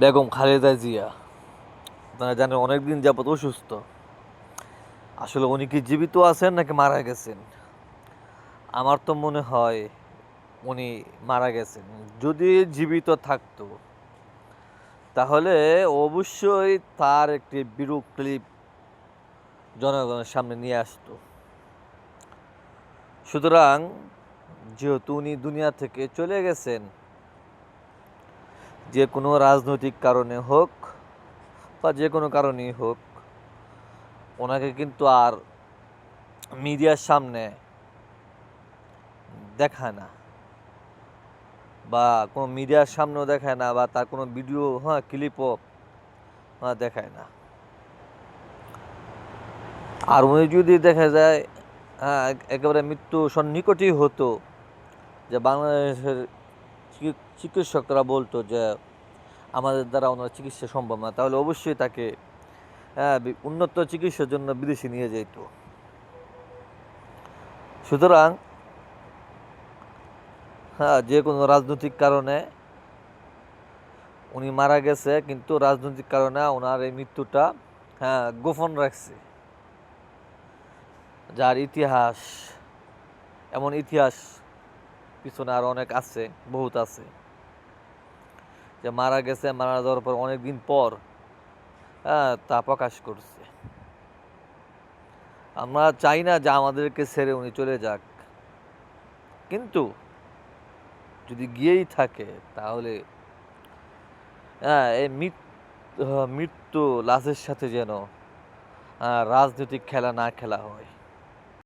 বেগম খালেদা জিয়া। আপনারা জানেন অনেকদিন যাবত অসুস্থ। আসলে উনি কি জীবিত আছেন নাকি মারা গেছেন? আমার তো মনে হয় উনি মারা গেছেন। যদি জীবিত থাকতো তাহলে অবশ্যই তার একটি বিরূপ ক্লিপ জনগণের সামনে নিয়ে আসতো। সুতরাং যেহেতু উনি দুনিয়া থেকে চলে গেছেন, যে কোনো রাজনৈতিক কারণে হোক বা যে কোনো কারণেই হোক, ওনাকে কিন্তু আর মিডিয়ার সামনে দেখায় না, বা কোনো মিডিয়ার সামনেও দেখায় না, বা তার কোনো ভিডিও ক্লিপও দেখায় না। আর উনি যদি দেখা যায় একেবারে মৃত্যু সন্নিকটই হতো, যে বাংলাদেশের চিকিৎসকরা বলতো যে আমাদের দ্বারা ওনার চিকিৎসা সম্ভব না, তাহলে অবশ্যই তাকে উন্নত চিকিৎসার জন্য বিদেশে নিয়ে যেত। সুতরাং যে কোনো রাজনৈতিক কারণে উনি মারা গেছে, কিন্তু রাজনৈতিক কারণে ওনার এই মৃত্যুটা গোপন রাখছে। যার ইতিহাস, এমন ইতিহাস পিছনে আর অনেক আছে, বহুত আছে, যে মারা গেছে, মারা যাওয়ার পর অনেকদিন পর তা প্রকাশ করছে। আমরা চাই না যে আমাদেরকে ছেড়ে উনি চলে যাক, কিন্তু যদি গিয়েই থাকে তাহলে এই মৃত্যু লাশের সাথে যেন রাজনৈতিক খেলা না খেলা হয়।